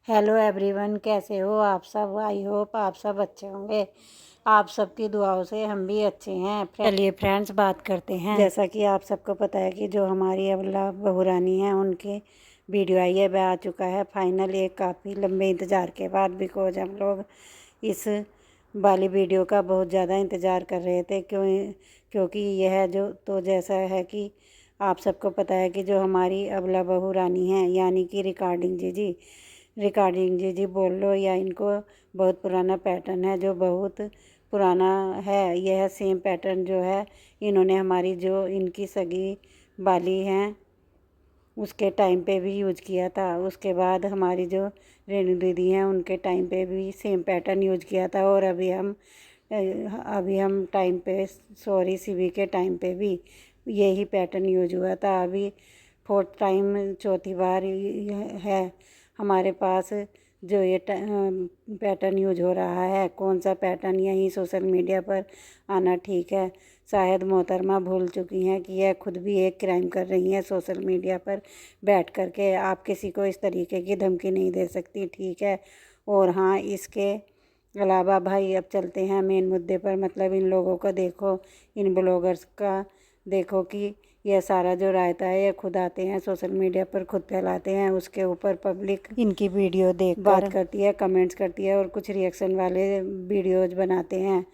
Hello everyone, कैसे हो आप सब। आई होप आप सब अच्छे होंगे। आप सबकी दुआओं से हम भी अच्छे हैं। चलिए फ्रेंड्स, बात करते हैं। जैसा कि आप सबको पता है कि जो हमारी अबला बहुरानी है उनके वीडियो आई है, वह आ चुका है फाइनल। एक काफ़ी लंबे इंतज़ार के बाद, बिकॉज हम लोग इस वाली वीडियो का बहुत ज़्यादा इंतज़ार कर रहे थे। क्योंकि यह जो तो जैसा है कि आप सबको पता है कि जो हमारी अबला बहुरानी है, यानी कि रिकॉर्डिंग जी बोल लो, या इनको बहुत पुराना पैटर्न है, जो बहुत पुराना है। यह सेम पैटर्न जो है इन्होंने हमारी जो इनकी सगी बाली हैं उसके टाइम पे भी यूज किया था। उसके बाद हमारी जो रेणु दीदी हैं उनके टाइम पे भी सेम पैटर्न यूज किया था। और अभी हम टाइम पे सीवी के टाइम पे भी यही पैटर्न यूज हुआ था। अभी फोर्थ टाइम, चौथी बार है हमारे पास जो ये पैटर्न यूज हो रहा है। कौन सा पैटर्न, यही सोशल मीडिया पर आना ठीक है। शायद मोहतरमा भूल चुकी हैं कि यह खुद भी एक क्राइम कर रही हैं सोशल मीडिया पर बैठ कर के। आप किसी को इस तरीके की धमकी नहीं दे सकती, ठीक है। और हाँ, इसके अलावा भाई अब चलते हैं मेन मुद्दे पर। मतलब इन लोगों का देखो, इन ब्लॉगर्स का देखो कि यह सारा जो रायता है, ये खुद आते हैं सोशल मीडिया पर, खुद फैलाते हैं। उसके ऊपर पब्लिक इनकी वीडियो देख बात करती है, कमेंट्स करती है, और कुछ रिएक्शन वाले वीडियोज बनाते हैं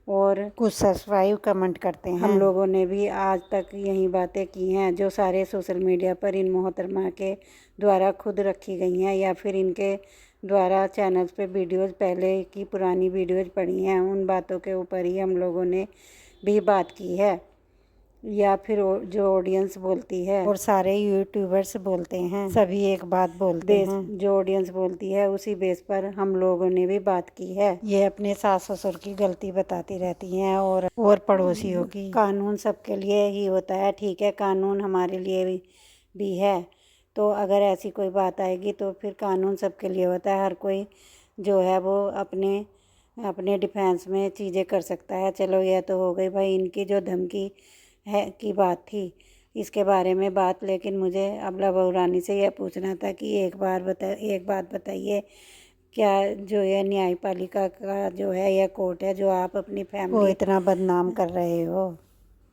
और कुछ सब्सक्राइब कमेंट करते हैं। हम लोगों ने भी आज तक यही बातें की हैं, जो सारे सोशल मीडिया पर इन मोहतरमा के द्वारा खुद रखी गई हैं, या फिर इनके द्वारा चैनल्स पे वीडियोज़, पहले की पुरानी वीडियोज़ पड़ी हैं, उन बातों के ऊपर ही हम लोगों ने भी बात की है। या फिर जो ऑडियंस बोलती है, और सारे यूट्यूबर्स बोलते हैं, सभी एक बात बोलते हैं, जो ऑडियंस बोलती है उसी बेस पर हम लोगों ने भी बात की है। ये अपने सास ससुर की गलती बताती रहती हैं, और पड़ोसियों की। कानून सबके लिए ही होता है, ठीक है, कानून हमारे लिए भी है। तो अगर ऐसी कोई बात आएगी तो फिर कानून सबके लिए होता है। हर कोई जो है वो अपने डिफेंस में चीज़ें कर सकता है। चलो, यह तो हो गई भाई इनकी जो धमकी है की बात थी, इसके बारे में बात। लेकिन मुझे अबला बहुरानी से यह पूछना था कि एक बात बताइए, क्या जो यह न्यायपालिका का जो है, यह कोर्ट है, जो आप अपनी फैमिली को इतना बदनाम कर रहे हो,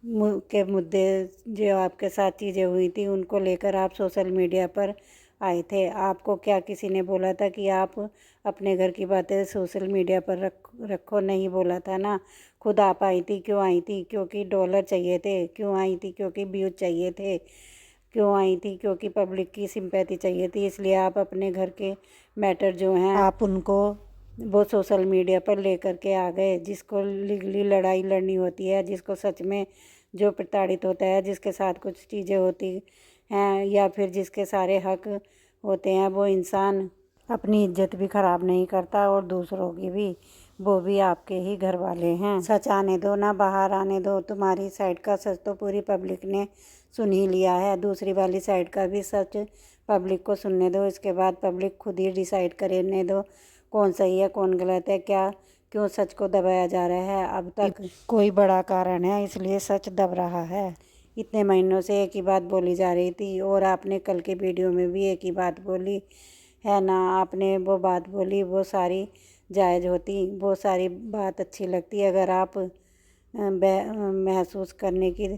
के मुद्दे जो आपके साथ चीज़ें हुई थी उनको लेकर आप सोशल मीडिया पर आए थे। आपको क्या किसी ने बोला था कि आप अपने घर की बातें सोशल मीडिया पर रखो? नहीं बोला था ना। खुद आप आई थी। क्यों आई थी? क्योंकि डॉलर चाहिए थे। क्यों आई थी? क्योंकि व्यूज चाहिए थे। क्यों आई थी? क्योंकि पब्लिक की सिंपैथी चाहिए थी। इसलिए आप अपने घर के मैटर जो हैं, आप उनको वो सोशल मीडिया पर लेकर के आ गए। जिसको लीगली लड़ाई लड़नी होती है, जिसको सच में जो प्रताड़ित होता है, जिसके साथ कुछ चीज़ें होती हैं, या फिर जिसके सारे हक होते हैं, वो इंसान अपनी इज्जत भी ख़राब नहीं करता और दूसरों की भी। वो भी आपके ही घर वाले हैं। सच आने दो ना, बाहर आने दो। तुम्हारी साइड का सच तो पूरी पब्लिक ने सुन ही लिया है, दूसरी वाली साइड का भी सच पब्लिक को सुनने दो। इसके बाद पब्लिक खुद ही डिसाइड करने दो कौन सही है कौन गलत है। क्यों सच को दबाया जा रहा है? अब तक कोई बड़ा कारण है, इसलिए सच दब रहा है। इतने महीनों से एक ही बात बोली जा रही थी, और आपने कल के वीडियो में भी एक ही बात बोली है ना। आपने वो बात बोली, वो सारी जायज़ होती, वो सारी बात अच्छी लगती अगर आप महसूस करने की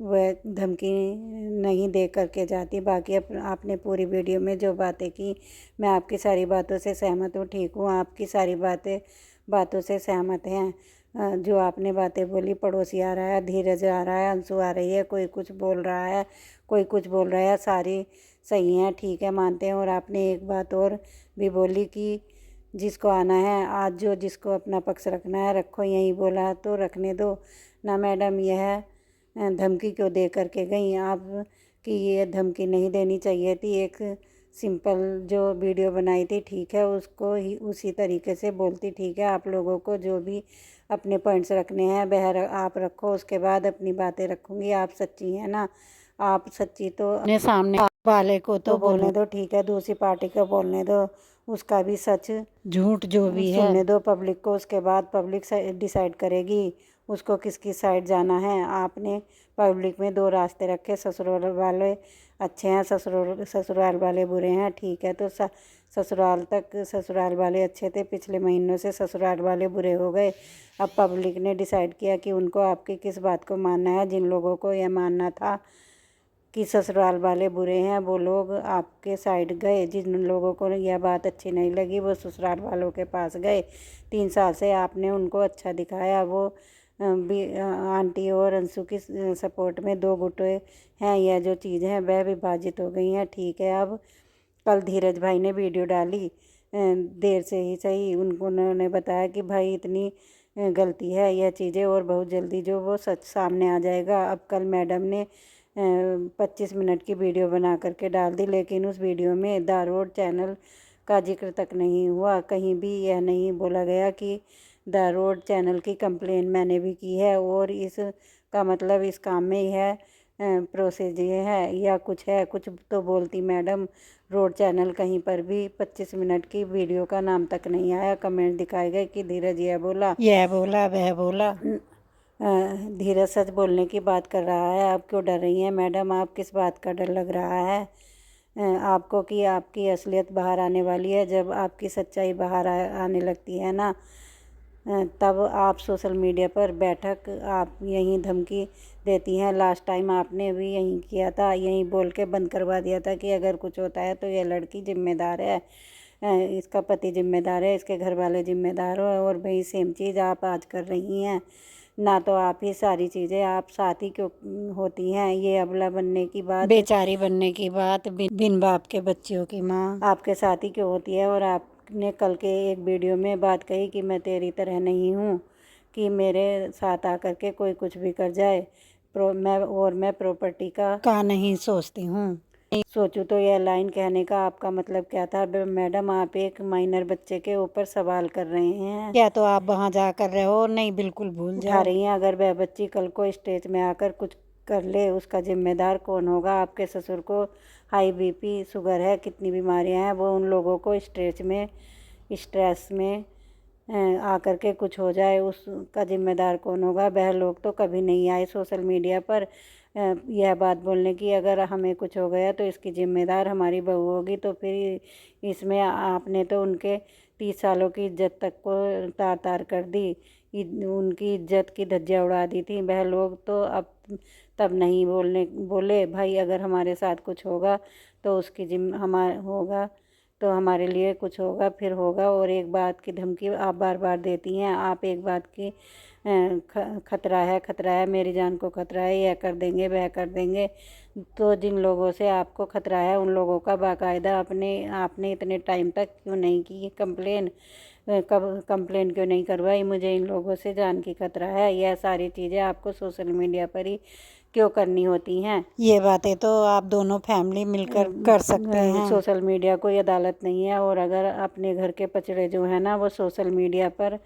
वह धमकी नहीं दे करके जाती। बाकी आपने पूरी वीडियो में जो बातें की, मैं आपकी सारी बातों से सहमत हूँ, ठीक हूँ। आपकी सारी बातों से सहमत हैं। जो आपने बातें बोली, पड़ोसी आ रहा है, धीरज आ रहा है, अंशु आ रही है, कोई कुछ बोल रहा है, कोई कुछ बोल रहा है, सारी सही हैं, ठीक है, मानते हैं। और आपने एक बात और भी बोली कि जिसको आना है आज, जो जिसको अपना पक्ष रखना है रखो, यही बोला तो रखने दो ना। मैडम, यह धमकी क्यों दे करके गई आप? कि ये धमकी नहीं देनी चाहिए थी। एक सिंपल जो वीडियो बनाई थी, ठीक है, उसको ही उसी तरीके से बोलती, ठीक है। आप लोगों को जो भी अपने पॉइंट्स रखने हैं वह आप रखो, उसके बाद अपनी बातें रखूँगी। आप सच्ची हैं ना, आप सच्ची तो अपने सामने वाले को तो बोलने दो, ठीक है, दूसरी पार्टी को बोलने दो, उसका भी सच झूठ जो भी है सुनने दो पब्लिक को। उसके बाद पब्लिक डिसाइड करेगी उसको किसकी साइड जाना है। आपने पब्लिक में दो रास्ते रखे, ससुराल वाले अच्छे हैं, ससुराल वाले बुरे हैं। ठीक है, तो ससुराल वाले अच्छे थे, पिछले महीनों से ससुराल वाले बुरे हो गए। अब पब्लिक ने डिसाइड किया कि उनको आपकी किस बात को मानना है। जिन लोगों को यह मानना था कि ससुराल वाले बुरे हैं, वो लोग आपके साइड गए। जिन लोगों को यह बात अच्छी नहीं लगी, वो ससुराल वालों के पास गए। 3 साल से आपने उनको अच्छा दिखाया। वो भी आंटी और अंशु की सपोर्ट में 2 गुटे हैं। यह जो चीज़ें हैं वह विभाजित हो गई हैं। ठीक है, अब कल धीरज भाई ने वीडियो डाली, देर से ही सही, उन्होंने बताया कि भाई इतनी गलती है यह चीज़ें, और बहुत जल्दी जो वो सच सामने आ जाएगा। अब कल मैडम ने 25 मिनट की वीडियो बना करके डाल दी, लेकिन उस वीडियो में द रोड चैनल का जिक्र तक नहीं हुआ। कहीं भी यह नहीं बोला गया कि द रोड चैनल की कंप्लेन मैंने भी की है, और इसका मतलब इस काम में यह प्रोसेस ये है या कुछ है। कुछ तो बोलती मैडम। रोड चैनल कहीं पर भी 25 मिनट की वीडियो का नाम तक नहीं आया। कमेंट दिखाए गए कि धीरज यह बोला वह बोला। धीरज सच बोलने की बात कर रहा है। आप क्यों डर रही हैं मैडम? आप किस बात का डर लग रहा है आपको कि आपकी असलियत बाहर आने वाली है? जब आपकी सच्चाई बाहर आने लगती है ना, तब आप सोशल मीडिया पर बैठक आप यहीं धमकी देती हैं। लास्ट टाइम आपने भी यहीं किया था, यहीं बोल के बंद करवा दिया था कि अगर कुछ होता है तो यह लड़की जिम्मेदार है, इसका पति जिम्मेदार है, इसके घर वाले जिम्मेदार हो। और भाई सेम चीज़ आप आज कर रही हैं ना। तो आप ही सारी चीज़ें आप साथ ही क्यों होती हैं? ये अबला बनने की बात, बेचारी बनने की बात, बिन बाप के बच्चों की माँ आपके साथ ही क्यों होती है? और आपने कल के एक वीडियो में बात कही कि मैं तेरी तरह नहीं हूँ कि मेरे साथ आकर के कोई कुछ भी कर जाए। मैं प्रॉपर्टी का नहीं सोचती हूँ। सोचूं तो यह लाइन कहने का आपका मतलब क्या था? मैडम, आप एक माइनर बच्चे के ऊपर सवाल कर रहे हैं क्या? तो आप वहाँ जा कर रहे हो? नहीं, बिल्कुल भूल जा रही हैं। अगर वह बच्ची कल को स्टेज में आकर कुछ कर ले, उसका जिम्मेदार कौन होगा? आपके ससुर को हाई बीपी शुगर है, कितनी बीमारियां हैं। वो उन लोगों को स्ट्रेस में आकर के कुछ हो जाए, उसका जिम्मेदार कौन होगा? वह लोग तो कभी नहीं आए सोशल मीडिया पर यह बात बोलने की अगर हमें कुछ हो गया तो इसकी जिम्मेदार हमारी बहू होगी। तो फिर इसमें आपने तो उनके 30 सालों की इज्जत तक को तार तार कर दी। उनकी इज्जत की धज्जियाँ उड़ा दी थी। वह लोग तो अब तब नहीं बोले भाई अगर हमारे साथ कुछ होगा तो उसकी होगा तो हमारे लिए कुछ होगा, फिर होगा। और एक बात की धमकी आप बार बार देती हैं। आप एक बात की खतरा है, मेरी जान को खतरा है, यह कर देंगे वह कर देंगे। तो जिन लोगों से आपको खतरा है उन लोगों का बाकायदा आपने इतने टाइम तक क्यों नहीं की कंप्लेन? कब कंप्लेन क्यों नहीं करवाई? मुझे इन लोगों से जान की खतरा है। यह सारी चीज़ें आपको सोशल मीडिया पर ही क्यों करनी होती हैं? ये बातें तो आप दोनों फैमिली मिलकर कर सकते हैं। सोशल मीडिया कोई अदालत नहीं है। और अगर अपने घर के पचड़े जो है ना वो सोशल मीडिया पर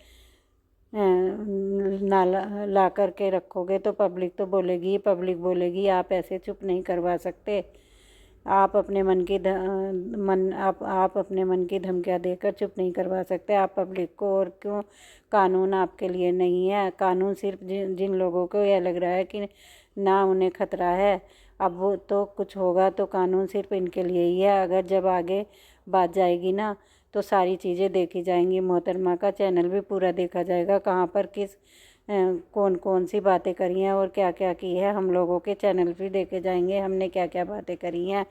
ना ला कर के रखोगे तो पब्लिक तो बोलेगी, पब्लिक बोलेगी। आप ऐसे चुप नहीं करवा सकते। आप अपने मन की धमकियाँ देकर चुप नहीं करवा सकते आप पब्लिक को। और क्यों? कानून आपके लिए नहीं है। कानून सिर्फ जिन लोगों को यह लग रहा है कि ना उन्हें खतरा है, अब वो तो कुछ होगा तो कानून सिर्फ इनके लिए ही है। अगर जब आगे बात जाएगी ना तो सारी चीज़ें देखी जाएंगी। मोहतरमा का चैनल भी पूरा देखा जाएगा, कहाँ पर कौन कौन सी बातें करी हैं और क्या क्या की है। हम लोगों के चैनल भी देखे जाएंगे, हमने क्या क्या बातें करी हैं,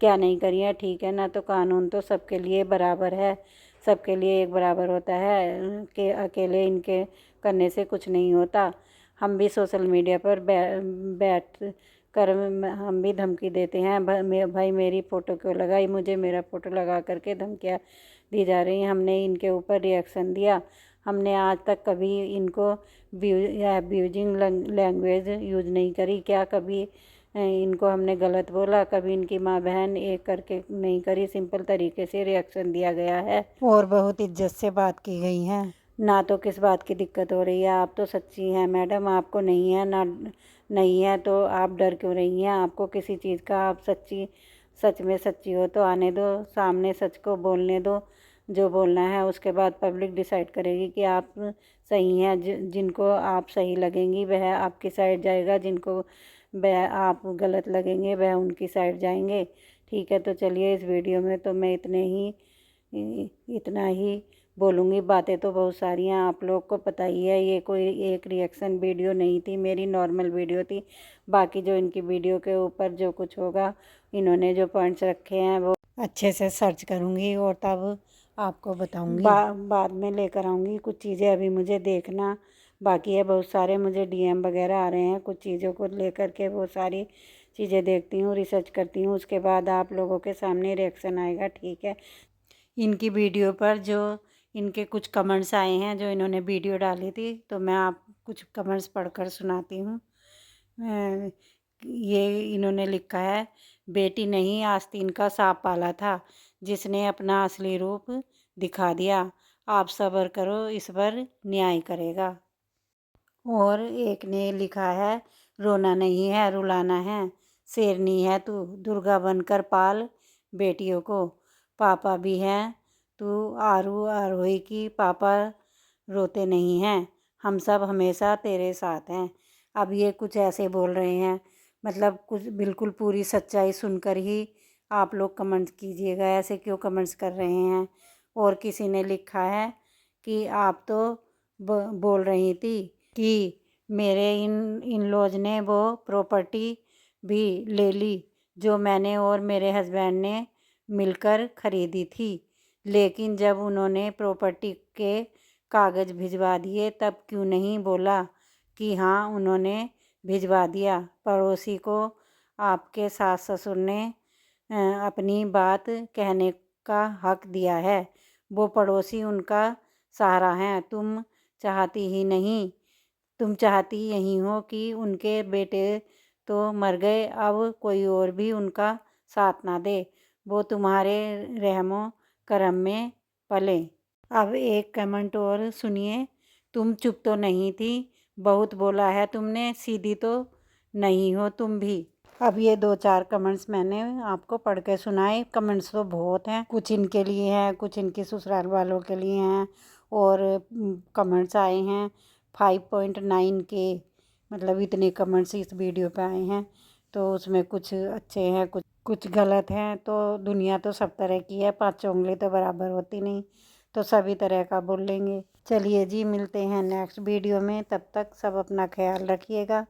क्या नहीं करी हैं। ठीक है ना? तो कानून तो सबके लिए बराबर है, सबके लिए एक बराबर होता है कि अकेले इनके करने से कुछ नहीं होता। हम भी सोशल मीडिया पर बैठ कर हम भी धमकी देते हैं। भाई मेरी फ़ोटो क्यों लगाई? मुझे मेरा फ़ोटो लगा करके धमकियाँ दी जा रही हैं। हमने इनके ऊपर रिएक्शन दिया। हमने आज तक कभी इनको अब्यूजिंग लैंग्वेज यूज़ नहीं करी। क्या कभी इनको हमने गलत बोला? कभी इनकी माँ बहन एक करके नहीं करी। सिंपल तरीके से रिएक्शन दिया गया है और बहुत इज्जत से बात की गई है ना। तो किस बात की दिक्कत हो रही है? आप तो सच्ची हैं मैडम, आपको नहीं है ना। नहीं है तो आप डर क्यों रही हैं? आपको किसी चीज़ का, आप सच में सच्ची हो तो आने दो सामने, सच को बोलने दो। जो बोलना है उसके बाद पब्लिक डिसाइड करेगी कि आप सही हैं। जिनको आप सही लगेंगी वह आपकी साइड जाएगा, जिनको वह आप गलत लगेंगे, वह उनकी साइड जाएंगे। ठीक है, तो चलिए इस वीडियो में तो मैं इतना ही बोलूँगी। बातें तो बहुत सारी हैं, आप लोग को पता ही है। ये कोई एक रिएक्शन वीडियो नहीं थी, मेरी नॉर्मल वीडियो थी। बाकी जो इनकी वीडियो के ऊपर जो कुछ होगा, इन्होंने जो पॉइंट्स रखे हैं वो अच्छे से सर्च करूँगी और तब आपको बताऊँगी। बाद में लेकर आऊँगी कुछ चीज़ें, अभी मुझे देखना बाकी है। बहुत सारे मुझे डीएम वगैरह आ रहे हैं कुछ चीज़ों को लेकर के, वो सारी चीज़ें देखती हूँ, रिसर्च करती हूँ, उसके बाद आप लोगों के सामने रिएक्शन आएगा। ठीक है, इनकी वीडियो पर जो इनके कुछ कमेंट्स आए हैं, जो इन्होंने वीडियो डाली थी, तो मैं आप कुछ कमेंट्स पढ़कर सुनाती हूँ। ये इन्होंने लिखा है, बेटी नहीं आस्तीन का सांप पाला था, जिसने अपना असली रूप दिखा दिया। आप सब्र करो, इस पर न्याय करेगा। और एक ने लिखा है, रोना नहीं है रुलाना है, शेरनी है तू, दुर्गा बनकर पाल बेटियों को। पापा भी हैं, तू आरू आरोही की, पापा रोते नहीं हैं, हम सब हमेशा तेरे साथ हैं। अब ये कुछ ऐसे बोल रहे हैं, मतलब कुछ बिल्कुल पूरी सच्चाई सुनकर ही आप लोग कमेंट्स कीजिएगा, ऐसे क्यों कमेंट्स कर रहे हैं। और किसी ने लिखा है कि आप तो बोल रही थी कि मेरे इन लॉज ने वो प्रॉपर्टी भी ले ली जो मैंने और मेरे हस्बैंड ने मिलकर ख़रीदी थी, लेकिन जब उन्होंने प्रॉपर्टी के कागज़ भिजवा दिए तब क्यों नहीं बोला कि हाँ उन्होंने भिजवा दिया। पड़ोसी को आपके सास ससुर ने अपनी बात कहने का हक दिया है, वो पड़ोसी उनका सहारा हैं। तुम चाहती यही हो कि उनके बेटे तो मर गए, अब कोई और भी उनका साथ ना दे, वो तुम्हारे रहमो करम में पले। अब एक कमेंट और सुनिए, तुम चुप तो नहीं थी, बहुत बोला है तुमने, सीधी तो नहीं हो तुम भी। अब ये 2-4 कमेंट्स मैंने आपको पढ़ के सुनाए। कमेंट्स तो बहुत हैं, कुछ इनके लिए हैं, कुछ इनके ससुराल वालों के लिए हैं। और कमेंट्स आए हैं 5.9 के, मतलब इतने कमेंट्स इस वीडियो पे आए हैं। तो उसमें कुछ अच्छे हैं, कुछ गलत हैं। तो दुनिया तो सब तरह की है, 5 उंगली तो बराबर होती नहीं, तो सभी तरह का बोल लेंगे। चलिए जी, मिलते हैं नेक्स्ट वीडियो में, तब तक सब अपना ख्याल रखिएगा।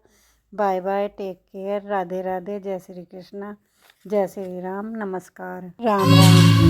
Bye bye, take care, Radhe Radhe, जय श्री कृष्णा, जय श्री राम, नमस्कार, राम राम।